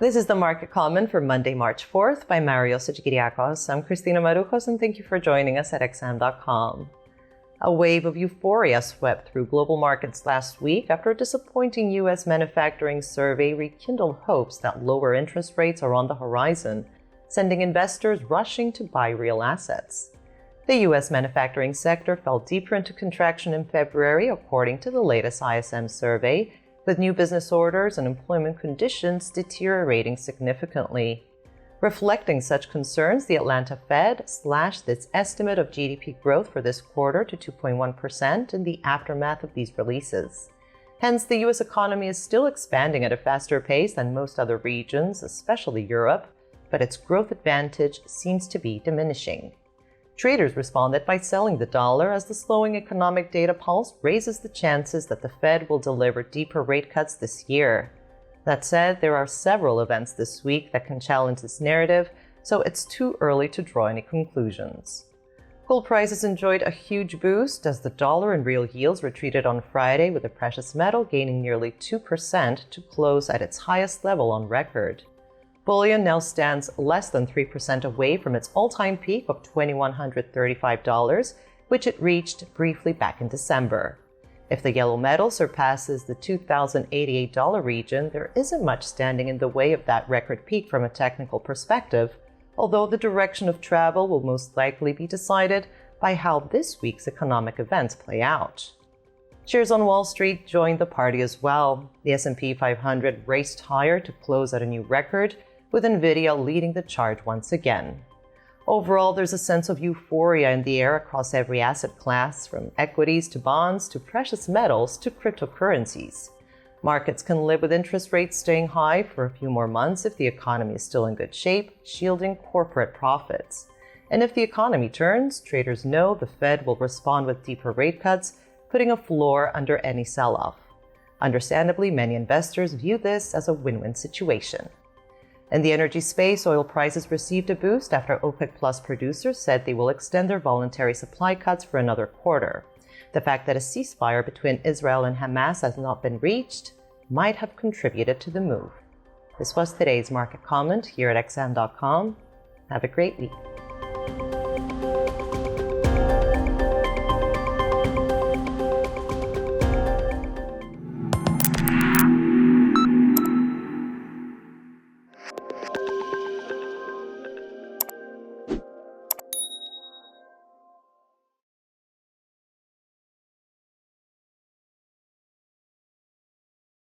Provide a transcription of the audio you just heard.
This is the market comment for Monday, March 4th by Mario Sajigiriakos. I'm Christina Marujos, and thank you for joining us at XM.com. A wave of euphoria swept through global markets last week after a disappointing U.S. manufacturing survey rekindled hopes that lower interest rates are on the horizon, sending investors rushing to buy real assets. The U.S. manufacturing sector fell deeper into contraction in February, according to the latest ISM survey, with new business orders and employment conditions deteriorating significantly. Reflecting such concerns, the Atlanta Fed slashed its estimate of GDP growth for this quarter to 2.1% in the aftermath of these releases. Hence, the U.S. economy is still expanding at a faster pace than most other regions, especially Europe, but its growth advantage seems to be diminishing. Traders responded by selling the dollar as the slowing economic data pulse raises the chances that the Fed will deliver deeper rate cuts this year. That said, there are several events this week that can challenge this narrative, so it's too early to draw any conclusions. Gold prices enjoyed a huge boost as the dollar and real yields retreated on Friday, with the precious metal gaining nearly 2% to close at its highest level on record. Bullion now stands less than 3% away from its all-time peak of $2,135, which it reached briefly back in December. If the yellow metal surpasses the $2,088 region, there isn't much standing in the way of that record peak from a technical perspective, although the direction of travel will most likely be decided by how this week's economic events play out. Shares on Wall Street joined the party as well. The S&P 500 raced higher to close at a new record, with Nvidia leading the charge once again. Overall, there's a sense of euphoria in the air across every asset class, from equities to bonds to precious metals to cryptocurrencies. Markets can live with interest rates staying high for a few more months if the economy is still in good shape, shielding corporate profits. And if the economy turns, traders know the Fed will respond with deeper rate cuts, putting a floor under any sell-off. Understandably, many investors view this as a win-win situation. In the energy space, oil prices received a boost after OPEC Plus producers said they will extend their voluntary supply cuts for another quarter. The fact that a ceasefire between Israel and Hamas has not been reached might have contributed to the move. This was today's market comment here at XM.com. Have a great week.